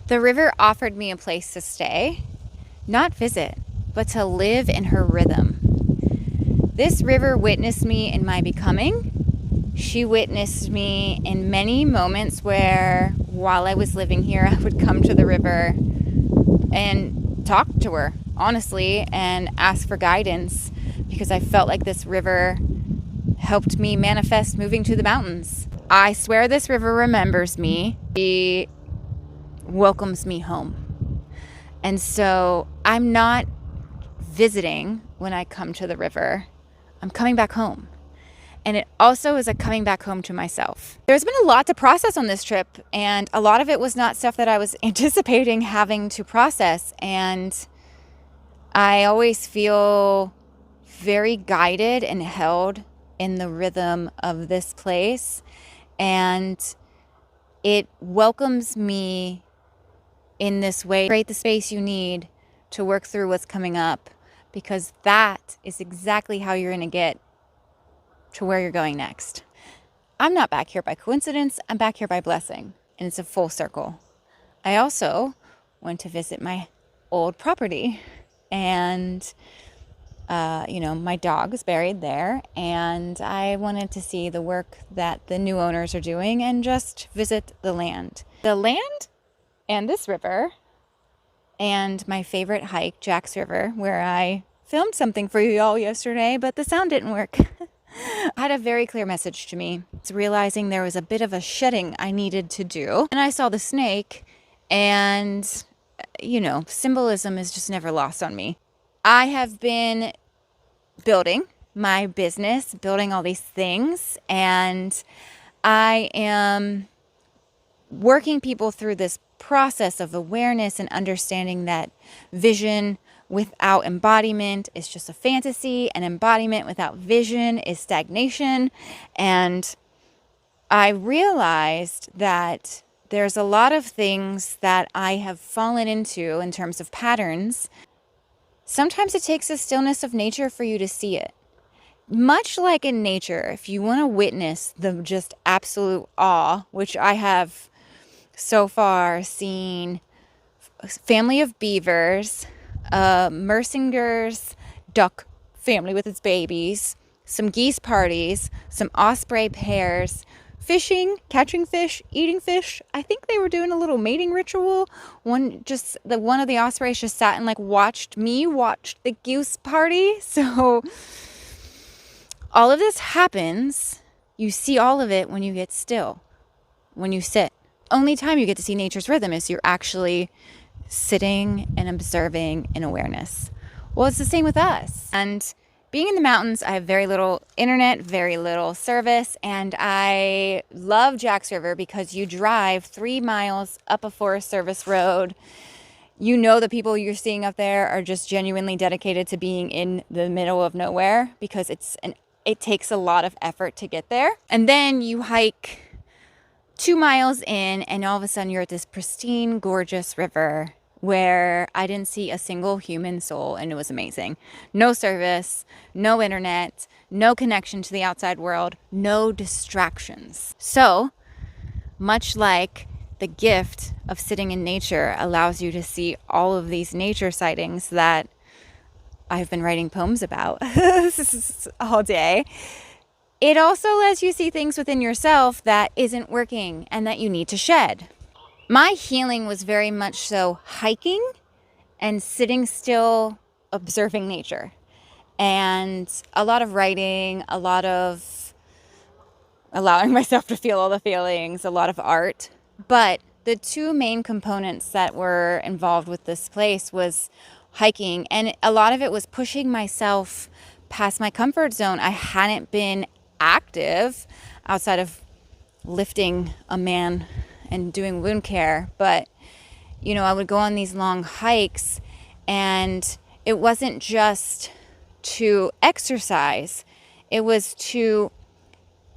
The river offered me a place to stay, not visit, but to live in her rhythm. This river witnessed me in my becoming. She witnessed me in many moments where, while I was living here, I would come to the river and talk to her, honestly, and ask for guidance because I felt like this river helped me manifest moving to the mountains. I swear this river remembers me. She welcomes me home. And so I'm not visiting when I come to the river. I'm coming back home. And it also is a coming back home to myself. There's been a lot to process on this trip, and a lot of it was not stuff that I was anticipating having to process. And I always feel very guided and held in the rhythm of this place. And it welcomes me in this way. Create the space you need to work through what's coming up, because that is exactly how you're going to get to where you're going next. I'm not back here by coincidence. I'm back here by blessing, and it's a full circle. I also went to visit my old property, and my dog is buried there, and I wanted to see the work that the new owners are doing and just visit the land. The land and this river and my favorite hike, Jack's River, where I filmed something for you all yesterday, but the sound didn't work. Had a very clear message to me. It's realizing there was a bit of a shedding I needed to do. And I saw the snake, and, symbolism is just never lost on me. I have been building my business, building all these things, and I am working people through this process of awareness and understanding that vision without embodiment is just a fantasy, and embodiment without vision is stagnation. And I realized that there's a lot of things that I have fallen into in terms of patterns. Sometimes it takes the stillness of nature for you to see it. Much like in nature, if you want to witness the just absolute awe, which I have so far seen a family of beavers, Mersinger's duck family with its babies, some geese parties, some osprey pairs, fishing, catching fish, eating fish. I think they were doing a little mating ritual. One of the ospreys just sat and watched the goose party. So all of this happens. You see all of it when you get still, when you sit. Only time you get to see nature's rhythm is you're actually sitting and observing in awareness. Well, it's the same with us. And being in the mountains, I have very little internet, very little service, and I love Jack's River because you drive 3 miles up a Forest Service road. The people you're seeing up there are just genuinely dedicated to being in the middle of nowhere, because it takes a lot of effort to get there. And then you hike 2 miles in, and all of a sudden you're at this pristine, gorgeous river where I didn't see a single human soul, and it was amazing. No service, no internet, no connection to the outside world, no distractions. So, much like the gift of sitting in nature allows you to see all of these nature sightings that I've been writing poems about all day, it also lets you see things within yourself that isn't working and that you need to shed. My healing was very much so hiking and sitting still, observing nature. And a lot of writing, a lot of allowing myself to feel all the feelings, a lot of art. But the two main components that were involved with this place was hiking. And a lot of it was pushing myself past my comfort zone. I hadn't been active outside of lifting a man and doing wound care, but I would go on these long hikes, and it wasn't just to exercise, it was to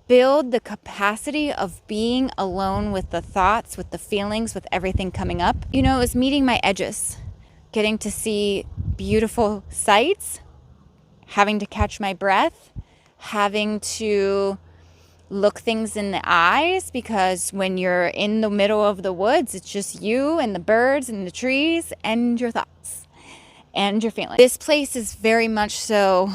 build the capacity of being alone with the thoughts, with the feelings, with everything coming up. It was meeting my edges, getting to see beautiful sights, having to catch my breath, having to look things in the eyes, because when you're in the middle of the woods, it's just you and the birds and the trees and your thoughts and your feelings. This place is very much so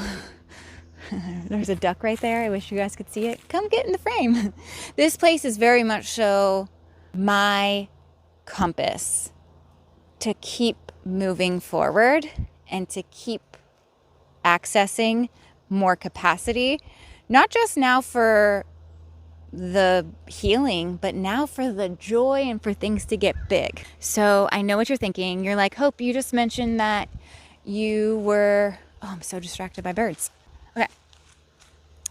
there's a duck right there. I wish you guys could see it. Come get in the frame. This place is very much so my compass to keep moving forward and to keep accessing more capacity, not just now for the healing, but now for the joy and for things to get big. So I know what you're thinking. You're like, Hope, you just mentioned that you were, oh, I'm so distracted by birds. Okay.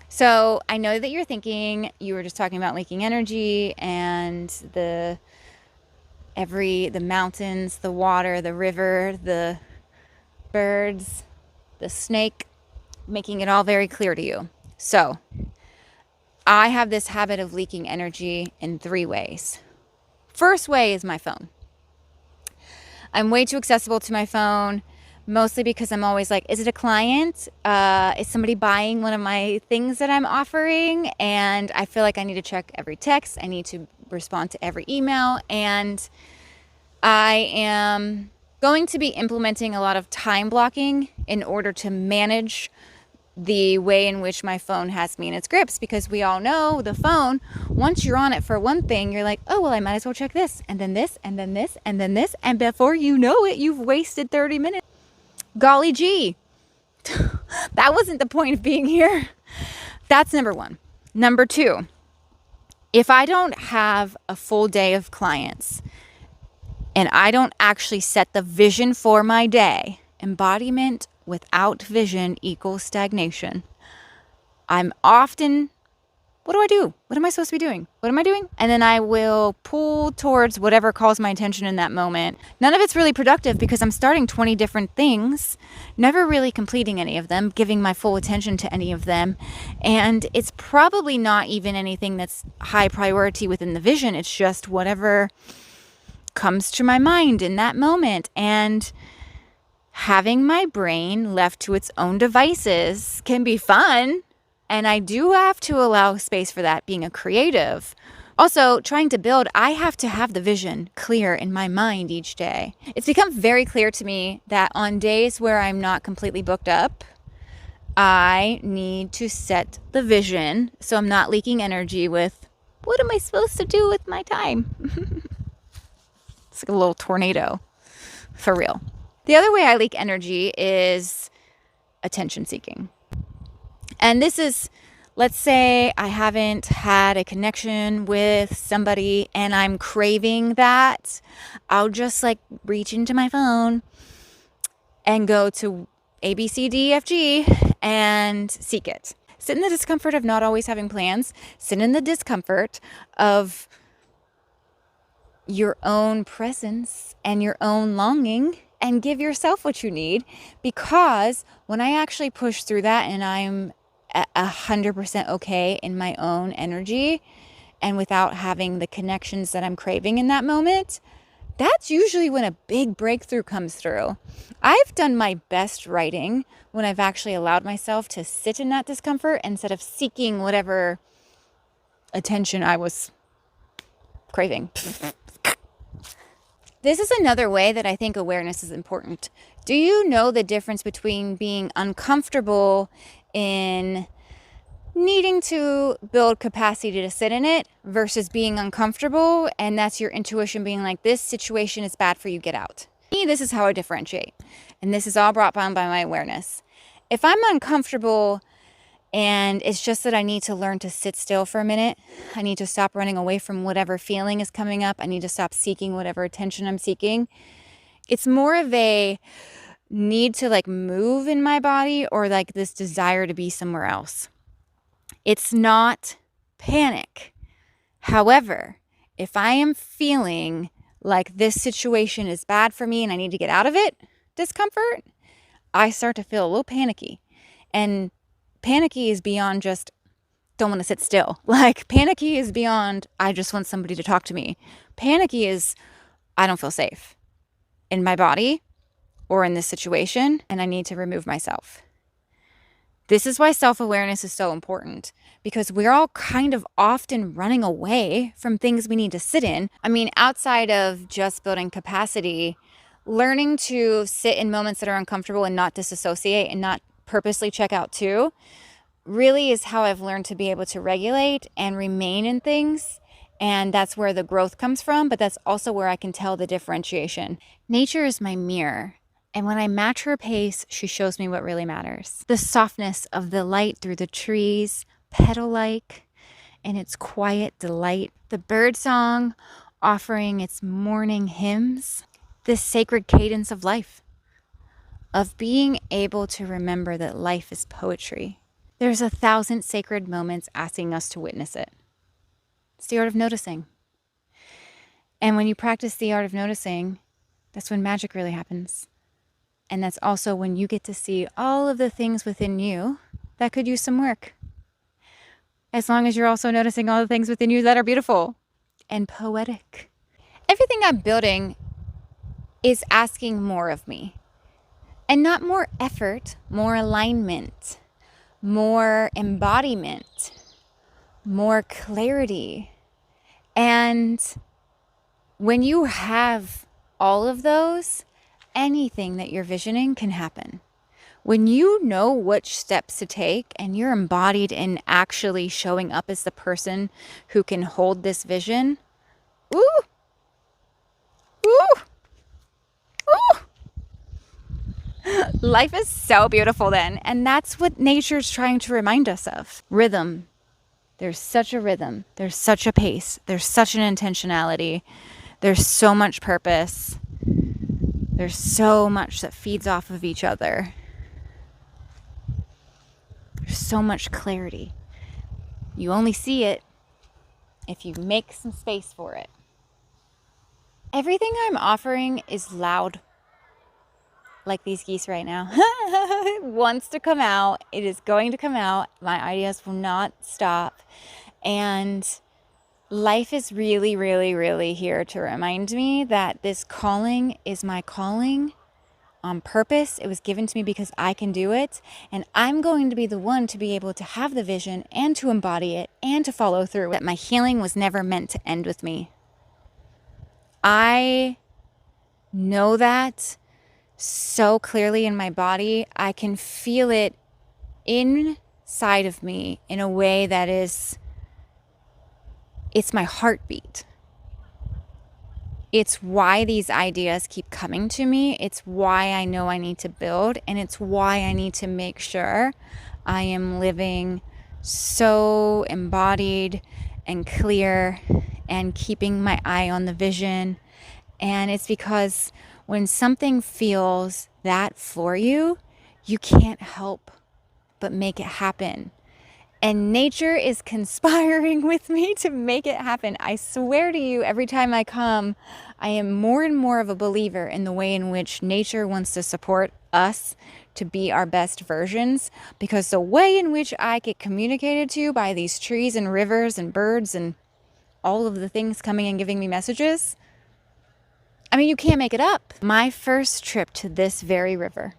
So I know that you're thinking you were just talking about leaking energy and the mountains, the water, the river, the birds, the snake, making it all very clear to you. So I have this habit of leaking energy in 3 ways. First way is my phone. I'm way too accessible to my phone, mostly because I'm always like, is it a client? Is somebody buying one of my things that I'm offering? And I feel like I need to check every text. I need to respond to every email. And I am going to be implementing a lot of time blocking in order to manage the way in which my phone has me in its grips, because we all know the phone, once you're on it for one thing, you're like, oh, well, I might as well check this, and then this, and then this, and then this, and before you know it, you've wasted 30 minutes. Golly gee, that wasn't the point of being here. That's number 1. Number 2, if I don't have a full day of clients and I don't actually set the vision for my day, embodiment without vision equals stagnation. I'm often, what do I do? What am I supposed to be doing? What am I doing? And then I will pull towards whatever calls my attention in that moment. None of it's really productive because I'm starting 20 different things, never really completing any of them, giving my full attention to any of them. And it's probably not even anything that's high priority within the vision. It's just whatever comes to my mind in that moment. And having my brain left to its own devices can be fun. And I do have to allow space for that, being a creative. Also, trying to build, I have to have the vision clear in my mind each day. It's become very clear to me that on days where I'm not completely booked up, I need to set the vision so I'm not leaking energy with, what am I supposed to do with my time? It's like a little tornado, for real. The other way I leak energy is attention seeking. And this is, let's say I haven't had a connection with somebody and I'm craving that. I'll just like reach into my phone and go to A, B, C, D, F, G and seek it. Sit in the discomfort of not always having plans. Sit in the discomfort of your own presence and your own longing, and give yourself what you need. Because when I actually push through that and I'm 100% okay in my own energy and without having the connections that I'm craving in that moment, that's usually when a big breakthrough comes through. I've done my best writing when I've actually allowed myself to sit in that discomfort instead of seeking whatever attention I was craving. This is another way that I think awareness is important. Do you know the difference between being uncomfortable in needing to build capacity to sit in it versus being uncomfortable, and that's your intuition being like, this situation is bad for you, get out? This is how I differentiate. And this is all brought on by my awareness. If I'm uncomfortable and it's just that I need to learn to sit still for a minute, I need to stop running away from whatever feeling is coming up, I need to stop seeking whatever attention I'm seeking, it's more of a need to like move in my body or like this desire to be somewhere else. It's not panic. However, if I am feeling like this situation is bad for me and I need to get out of it, discomfort, I start to feel a little panicky. And panicky is beyond just don't want to sit still. Like panicky is beyond I just want somebody to talk to me. Panicky is I don't feel safe in my body or in this situation and I need to remove myself. This is why self-awareness is so important, because we're all kind of often running away from things we need to sit in. I mean, outside of just building capacity, learning to sit in moments that are uncomfortable and not disassociate and not purposely check out too, really is how I've learned to be able to regulate and remain in things. And that's where the growth comes from, but that's also where I can tell the differentiation. Nature is my mirror. And when I match her pace, she shows me what really matters. The softness of the light through the trees, petal-like, and its quiet delight. The bird song offering its morning hymns. This sacred cadence of life. Of being able to remember that life is poetry. There's 1,000 sacred moments asking us to witness it. It's the art of noticing. And when you practice the art of noticing, that's when magic really happens. And that's also when you get to see all of the things within you that could use some work. As long as you're also noticing all the things within you that are beautiful and poetic. Everything I'm building is asking more of me. And not more effort, more alignment, more embodiment, more clarity. And when you have all of those, anything that you're visioning can happen. When you know which steps to take and you're embodied in actually showing up as the person who can hold this vision, ooh, ooh, ooh. Life is so beautiful then. And that's what nature's trying to remind us of. Rhythm. There's such a rhythm. There's such a pace. There's such an intentionality. There's so much purpose. There's so much that feeds off of each other. There's so much clarity. You only see it if you make some space for it. Everything I'm offering is loud. Like these geese right now. It wants to come out. It is going to come out. My ideas will not stop. And life is really, really, really here to remind me that this calling is my calling on purpose. It was given to me because I can do it. And I'm going to be the one to be able to have the vision and to embody it and to follow through. That my healing was never meant to end with me. I know that so clearly in my body. I can feel it inside of me in a way that is, it's my heartbeat. It's why these ideas keep coming to me. It's why I know I need to build, and it's why I need to make sure I am living so embodied and clear and keeping my eye on the vision. And it's because when something feels that for you, you can't help but make it happen. And nature is conspiring with me to make it happen. I swear to you, every time I come, I am more and more of a believer in the way in which nature wants to support us to be our best versions. Because the way in which I get communicated to by these trees and rivers and birds and all of the things coming and giving me messages, I mean, you can't make it up. My first trip to this very river,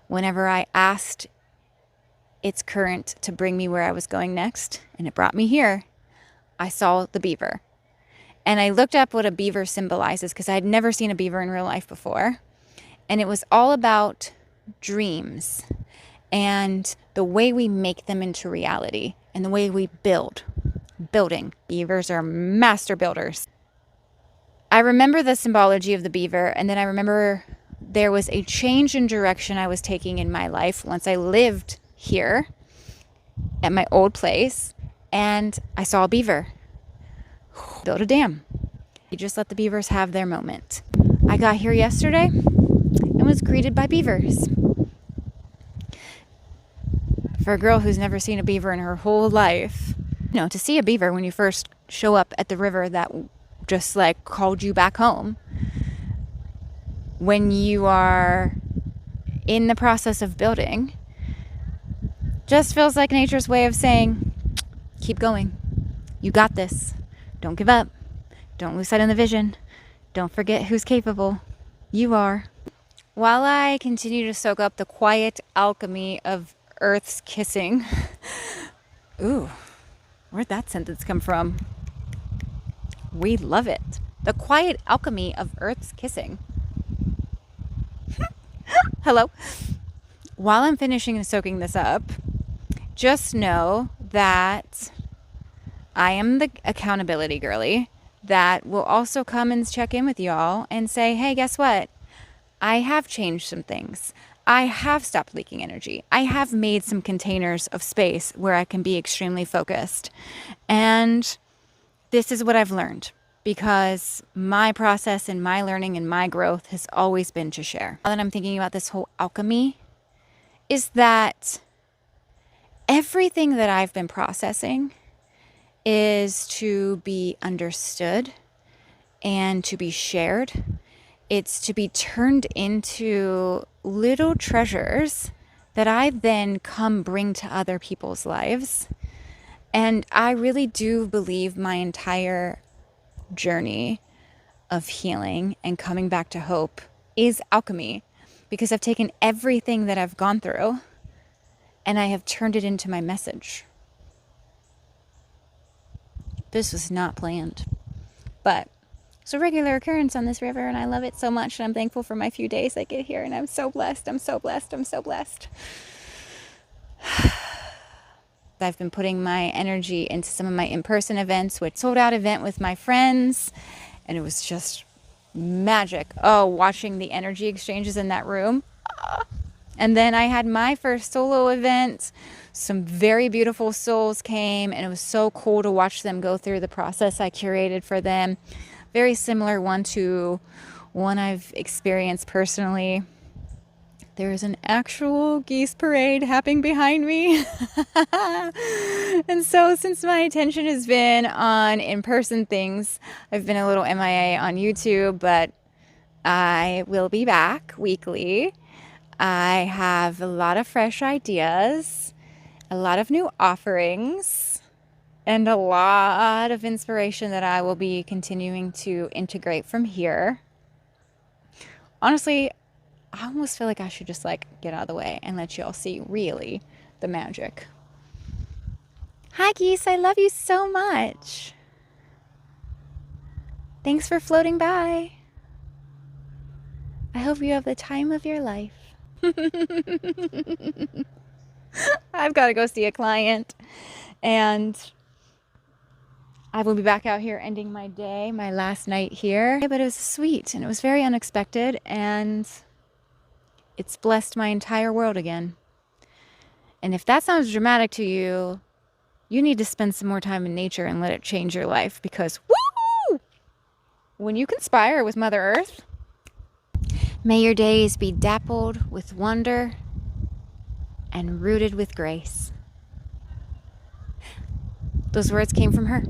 whenever I asked its current to bring me where I was going next, and it brought me here, I saw the beaver. And I looked up what a beaver symbolizes because I had never seen a beaver in real life before. And it was all about dreams and the way we make them into reality and the way we building. Beavers are master builders. I remember the symbology of the beaver, and then I remember there was a change in direction I was taking in my life once I lived here at my old place, and I saw a beaver. Build a dam. You just let the beavers have their moment. I got here yesterday and was greeted by beavers. For a girl who's never seen a beaver in her whole life, to see a beaver when you first show up at the river that just like called you back home, when you are in the process of building, just feels like nature's way of saying, keep going. You got this. Don't give up. Don't lose sight of the vision. Don't forget who's capable. You are. While I continue to soak up the quiet alchemy of Earth's kissing. Ooh, where'd that sentence come from? We love it. The quiet alchemy of Earth's kissing. Hello. While I'm finishing and soaking this up, just know that I am the accountability girly that will also come and check in with y'all and say, hey, guess what? I have changed some things. I have stopped leaking energy. I have made some containers of space where I can be extremely focused. And this is what I've learned, because my process and my learning and my growth has always been to share. Now that I'm thinking about this whole alchemy, is that everything that I've been processing is to be understood and to be shared. It's to be turned into little treasures that I then come bring to other people's lives. And I really do believe my entire journey of healing and coming back to hope is alchemy, because I've taken everything that I've gone through and I have turned it into my message. This was not planned, but it's a regular occurrence on this river, and I love it so much, and I'm thankful for my few days I get here, and I'm so blessed. I'm so blessed. I'm so blessed. I've been putting my energy into some of my in-person events, which sold out event with my friends, and it was just magic. Oh, watching the energy exchanges in that room. And then I had my first solo event. Some very beautiful souls came, and it was so cool to watch them go through the process I curated for them. Very similar one to one I've experienced personally. There is an actual geese parade happening behind me. And so since my attention has been on in-person things, I've been a little MIA on YouTube, but I will be back weekly. I have a lot of fresh ideas, a lot of new offerings, and a lot of inspiration that I will be continuing to integrate from here. Honestly, I almost feel like I should just get out of the way and let y'all see really the magic. Hi geese, I love you so much. Thanks for floating by. I hope you have the time of your life. I've got to go see a client, and I will be back out here ending my day, my last night here. But it was sweet, and it was very unexpected, and it's blessed my entire world again. And if that sounds dramatic to you, you need to spend some more time in nature and let it change your life, because woo! When you conspire with Mother Earth, may your days be dappled with wonder and rooted with grace. Those words came from her.